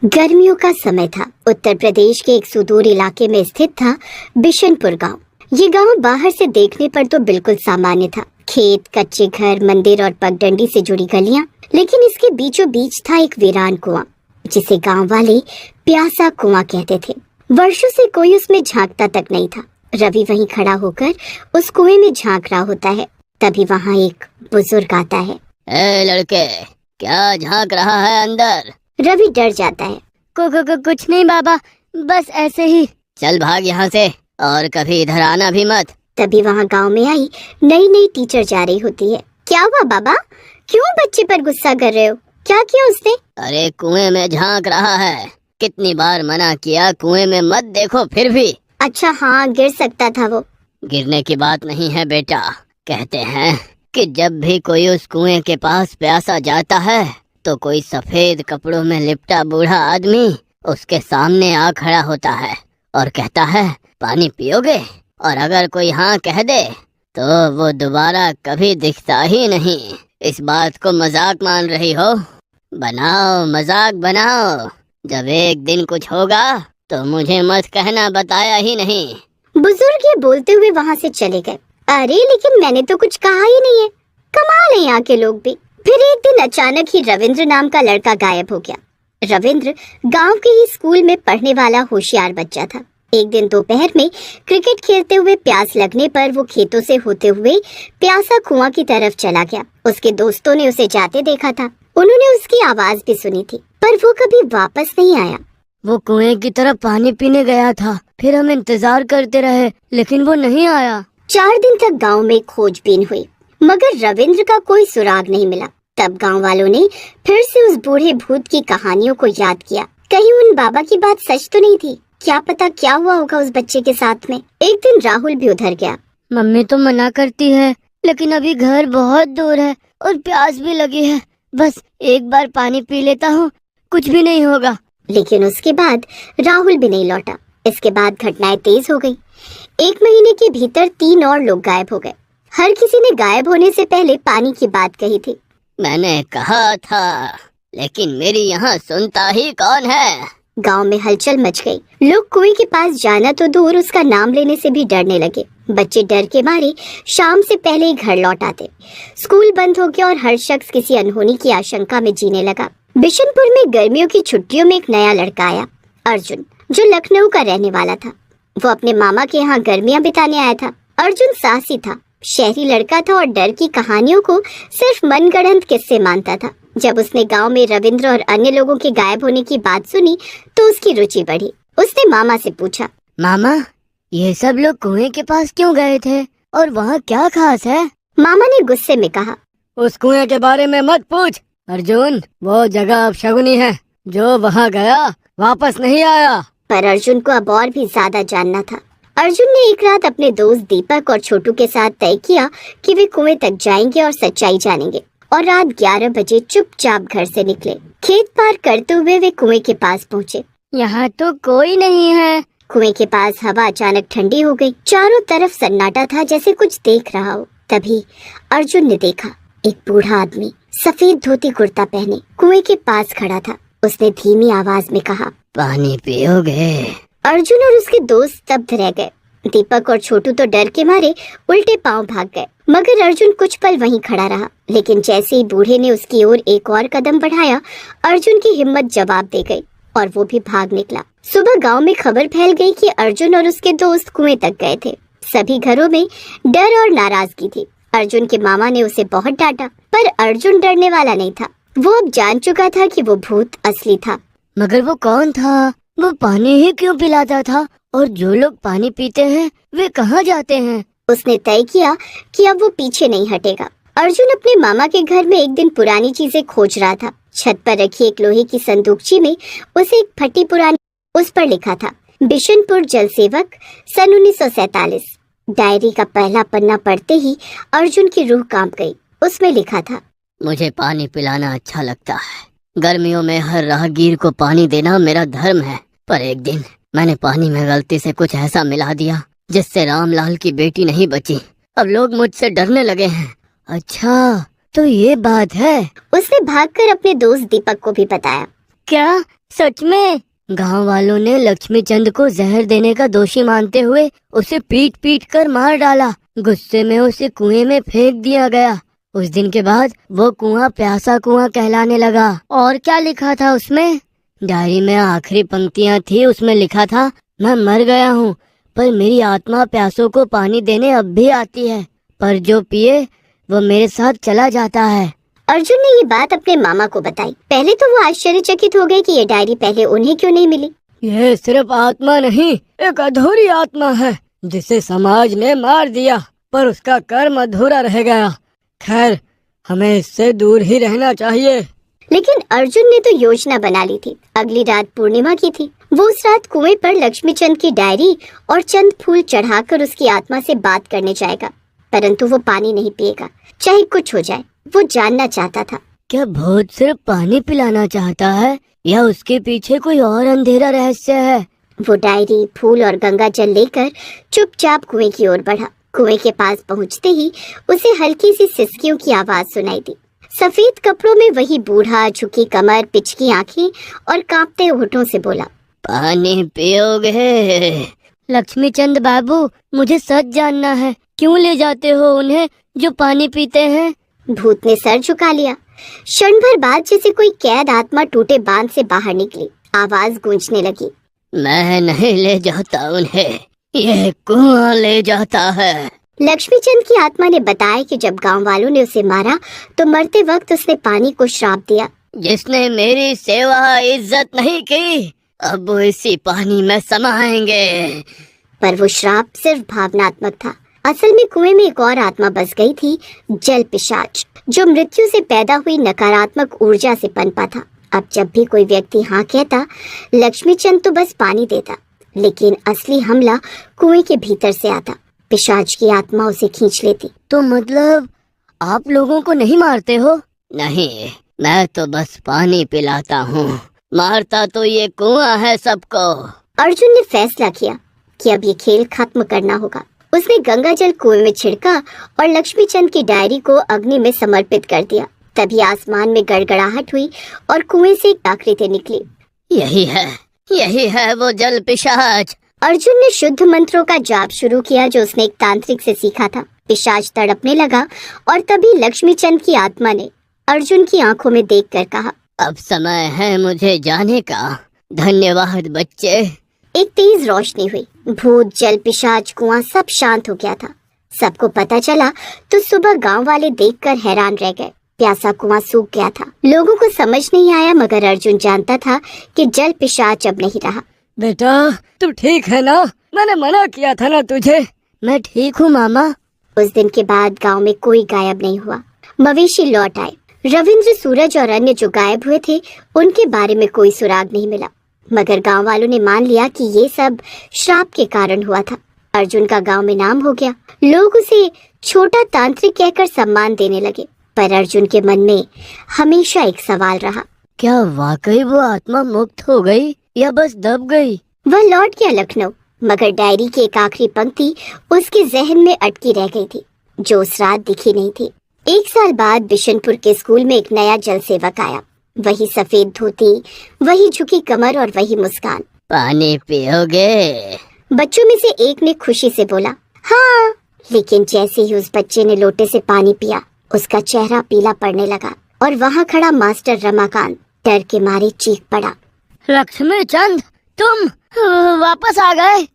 गर्मियों का समय था। उत्तर प्रदेश के एक सुदूर इलाके में स्थित था बिशनपुर गांव। ये गांव बाहर से देखने पर तो बिल्कुल सामान्य था। खेत, कच्चे घर, मंदिर और पगडंडी से जुड़ी गलियां, लेकिन इसके बीचों बीच था एक वीरान कुआं, जिसे गांव वाले प्यासा कुआं कहते थे। वर्षों से कोई उसमें झांकता तक नहीं था। रवि वहीं खड़ा होकर उस कुएं में झांक रहा होता है। तभी वहाँ एक बुजुर्ग आता है। ए लड़के, क्या झांक रहा है अंदर? रवि डर जाता है। कुछ नहीं बाबा, बस ऐसे ही। चल भाग यहाँ से, और कभी इधर आना भी मत। तभी वहाँ गांव में आई नई नई टीचर जा रही होती है। क्या हुआ बाबा, क्यों बच्चे पर गुस्सा कर रहे हो? क्या किया उसने? अरे कुएं में झांक रहा है, कितनी बार मना किया कुएं में मत देखो, फिर भी। अच्छा हाँ, गिर सकता था वो। गिरने की बात नहीं है बेटा, कहते हैं कि जब भी कोई उस कुएं के पास प्यासा जाता है तो कोई सफेद कपड़ों में लिपटा बूढ़ा आदमी उसके सामने आ खड़ा होता है और कहता है, पानी पियोगे? और अगर कोई हाँ कह दे तो वो दोबारा कभी दिखता ही नहीं। इस बात को मजाक मान रही हो? बनाओ, मजाक बनाओ। जब एक दिन कुछ होगा तो मुझे मत कहना बताया ही नहीं। बुजुर्ग ये बोलते हुए वहाँ से चले गए। अरे लेकिन मैंने तो कुछ कहा ही नहीं है। कमाल है यहाँ के लोग भी। फिर एक दिन अचानक ही रविंद्र नाम का लड़का गायब हो गया। रविंद्र गांव के ही स्कूल में पढ़ने वाला होशियार बच्चा था। एक दिन दोपहर में क्रिकेट खेलते हुए प्यास लगने पर वो खेतों से होते हुए प्यासा कुआं की तरफ चला गया। उसके दोस्तों ने उसे जाते देखा था। उन्होंने उसकी आवाज भी सुनी थी, पर वो कभी वापस नहीं आया। वो कुएं की तरफ पानी पीने गया था, फिर हम इंतजार करते रहे, लेकिन वो नहीं आया। 4 दिन तक गांव में खोजबीन हुई, मगर रविंद्र का कोई सुराग नहीं मिला। तब गांव वालों ने फिर से उस बूढ़े भूत की कहानियों को याद किया। कहीं उन बाबा की बात सच तो नहीं थी? क्या पता क्या हुआ होगा उस बच्चे के साथ में। एक दिन राहुल भी उधर गया। मम्मी तो मना करती है, लेकिन अभी घर बहुत दूर है और प्यास भी लगी है। बस एक बार पानी पी लेता हूँ, कुछ भी नहीं होगा। लेकिन उसके बाद राहुल भी नहीं लौटा। इसके बाद घटनाएं तेज हो गई। 1 महीने के भीतर 3 और लोग गायब हो गए। हर किसी ने गायब होने से पहले पानी की बात कही थी। मैंने कहा था, लेकिन मेरी यहाँ सुनता ही कौन है? गांव में हलचल मच गई। लोग कुएं के पास जाना तो दूर, उसका नाम लेने से भी डरने लगे। बच्चे डर के मारे शाम से पहले ही घर लौट आते। स्कूल बंद हो गया और हर शख्स किसी अनहोनी की आशंका में जीने लगा। बिशनपुर में गर्मियों की छुट्टियों में एक नया लड़का आया, अर्जुन, जो लखनऊ का रहने वाला था। वो अपने मामा के यहाँ गर्मियाँ बिताने आया था। अर्जुन साहसी था, शहरी लड़का था और डर की कहानियों को सिर्फ मनगढ़ंत किस्से मानता था। जब उसने गांव में रविंद्र और अन्य लोगों के गायब होने की बात सुनी तो उसकी रुचि बढ़ी। उसने मामा से पूछा, मामा, ये सब लोग कुएं के पास क्यों गए थे और वहाँ क्या खास है? मामा ने गुस्से में कहा, उस कुएं के बारे में मत पूछ अर्जुन, वो जगह अपशगुनी है। जो वहाँ गया वापस नहीं आया। पर अर्जुन को अब और भी ज्यादा जानना था। अर्जुन ने एक रात अपने दोस्त दीपक और छोटू के साथ तय किया कि वे कुएं तक जाएंगे और सच्चाई जानेंगे, और रात 11 बजे चुपचाप घर से निकले। खेत पार करते हुए वे कुएं के पास पहुँचे। यहाँ तो कोई नहीं है। कुएं के पास हवा अचानक ठंडी हो गई। चारों तरफ सन्नाटा था, जैसे कुछ देख रहा हो। तभी अर्जुन ने देखा, एक बूढ़ा आदमी सफेद धोती कुर्ता पहने कुएं के पास खड़ा था। उसने धीमी आवाज में कहा, पानी पियोगे? अर्जुन और उसके दोस्त स्तब्ध रह गए। दीपक और छोटू तो डर के मारे उल्टे पांव भाग गए, मगर अर्जुन कुछ पल वहीं खड़ा रहा। लेकिन जैसे ही बूढ़े ने उसकी ओर एक और कदम बढ़ाया, अर्जुन की हिम्मत जवाब दे गई और वो भी भाग निकला। सुबह गांव में खबर फैल गई कि अर्जुन और उसके दोस्त कुएं तक गए थे। सभी घरों में डर और नाराजगी थी। अर्जुन के मामा ने उसे बहुत डांटा, पर अर्जुन डरने वाला नहीं था। वो अब जान चुका था कि वो भूत असली था। मगर वो कौन था? वो पानी ही क्यों पिलाता था? और जो लोग पानी पीते हैं वे कहाँ जाते हैं? उसने तय किया कि अब वो पीछे नहीं हटेगा। अर्जुन अपने मामा के घर में एक दिन पुरानी चीजें खोज रहा था। छत पर रखी एक लोहे की संदूकची में उसे एक फटी पुरानी, उस पर लिखा था, बिशनपुर जल सेवक, सन 1947। डायरी का पहला पन्ना पढ़ते ही अर्जुन की रूह कांप गई। उसमें लिखा था, मुझे पानी पिलाना अच्छा लगता है। गर्मियों में हर राहगीर को पानी देना मेरा धर्म है। पर एक दिन मैंने पानी में गलती से कुछ ऐसा मिला दिया जिससे रामलाल की बेटी नहीं बची। अब लोग मुझसे डरने लगे हैं। अच्छा, तो ये बात है। उसने भागकर अपने दोस्त दीपक को भी बताया। क्या सच में? गांव वालों ने लक्ष्मी चंद को जहर देने का दोषी मानते हुए उसे पीट पीट कर मार डाला। गुस्से में उसे कुएं में फेंक दिया गया। उस दिन के बाद वो कुआं प्यासा कुआं कहलाने लगा। और क्या लिखा था उसमें? डायरी में आखिरी पंक्तियां थी। उसमें लिखा था, मैं मर गया हूँ पर मेरी आत्मा प्यासों को पानी देने अब भी आती है, पर जो पिए वो मेरे साथ चला जाता है। अर्जुन ने ये बात अपने मामा को बताई। पहले तो वो आश्चर्यचकित हो गए कि ये डायरी पहले उन्हें क्यों नहीं मिली। ये सिर्फ आत्मा नहीं, एक अधूरी आत्मा है जिसे समाज ने मार दिया, पर उसका कर्म अधूरा रह गया। खैर, हमें इससे दूर ही रहना चाहिए। लेकिन अर्जुन ने तो योजना बना ली थी। अगली रात पूर्णिमा की थी। वो उस रात कुएं पर लक्ष्मी चंद की डायरी और चंद फूल चढ़ाकर उसकी आत्मा से बात करने जाएगा, परंतु वो पानी नहीं पिएगा, चाहे कुछ हो जाए। वो जानना चाहता था, क्या भूत सिर्फ पानी पिलाना चाहता है या उसके पीछे कोई और अंधेरा रहस्य है? वो डायरी, फूल और गंगा जल लेकर चुपचाप कुएं की ओर बढ़ा। कुएं के पास पहुंचते ही उसे हल्की सी सिसकियों की आवाज सुनाई दी। सफेद कपड़ों में वही बूढ़ा, झुकी कमर, पिचकी आंखें और कांपते होठों से बोला, पानी पियोगे? लक्ष्मी चंद बाबू, मुझे सच जानना है, क्यों ले जाते हो उन्हें जो पानी पीते हैं? भूत ने सर झुका लिया। क्षण भर बाद जैसे कोई कैद आत्मा टूटे बांध से बाहर निकली। आवाज गूंजने लगी, मैं नहीं ले जाता उन्हें, ये कुआं ले जाता है। लक्ष्मी चंद की आत्मा ने बताया कि जब गांव वालों ने उसे मारा तो मरते वक्त उसने पानी को श्राप दिया। जिसने मेरी सेवा इज्जत नहीं की, अब वो इसी पानी में समाएंगे। पर वो श्राप सिर्फ भावनात्मक था। असल में कुएं में एक और आत्मा बस गई थी, जल पिशाच, जो मृत्यु से पैदा हुई नकारात्मक ऊर्जा से पनपा था। अब जब भी कोई व्यक्ति हाँ कहता, लक्ष्मी चंद तो बस पानी देता, लेकिन असली हमला कुएं के भीतर से आता। पिशाच की आत्मा उसे खींच लेती। तो मतलब आप लोगों को नहीं मारते हो? नहीं, मैं तो बस पानी पिलाता हूँ, मारता तो ये कुआं है सबको। अर्जुन ने फैसला किया कि अब ये खेल खत्म करना होगा। उसने गंगा जल कुएं में छिड़का और लक्ष्मी चंद की डायरी को अग्नि में समर्पित कर दिया। तभी आसमान में गड़गड़ाहट हुई और कुएं से एक आकृति निकली। यही है वो जल पिशाच। अर्जुन ने शुद्ध मंत्रों का जाप शुरू किया जो उसने एक तांत्रिक से सीखा था। पिशाच तड़पने लगा और तभी लक्ष्मी चंद की आत्मा ने अर्जुन की आंखों में देखकर कहा, अब समय है मुझे जाने का। धन्यवाद बच्चे। एक तेज रोशनी हुई। भूत, जल पिशाच, कुआं सब शांत हो गया था। सबको पता चला तो सुबह गांव वाले देखकर हैरान रह गए। प्यासा कुआं सूख गया था। लोगों को समझ नहीं आया, मगर अर्जुन जानता था कि जल पिशाच अब नहीं रहा। बेटा, तू ठीक है ना? मैंने मना किया था ना तुझे। मैं ठीक हूँ मामा। उस दिन के बाद गांव में कोई गायब नहीं हुआ। मवेशी लौट आए। रविंद्र, सूरज और अन्य जो गायब हुए थे उनके बारे में कोई सुराग नहीं मिला, मगर गांव वालों ने मान लिया कि ये सब श्राप के कारण हुआ था। अर्जुन का गांव में नाम हो गया। लोग उसे छोटा तांत्रिक कहकर सम्मान देने लगे, पर अर्जुन के मन में हमेशा एक सवाल रहा, क्या वाकई वो आत्मा मुक्त हो गई या बस दब गई? वह लौट गया लखनऊ, मगर डायरी की एक आखिरी पंक्ति उसके जहन में अटकी रह गई थी, जो उस रात दिखी नहीं थी। 1 साल बाद बिशनपुर के स्कूल में एक नया जल सेवक आया। वही सफेद धोती, वही झुकी कमर और वही मुस्कान। पानी पियोगे? बच्चों में से एक ने खुशी से बोला, हाँ। लेकिन जैसे ही उस बच्चे ने लोटे से पानी पिया, उसका चेहरा पीला पड़ने लगा और वहाँ खड़ा मास्टर रमाकांत डर के मारे चीख पड़ा, लक्ष्मी चंद, तुम वापस आ गए?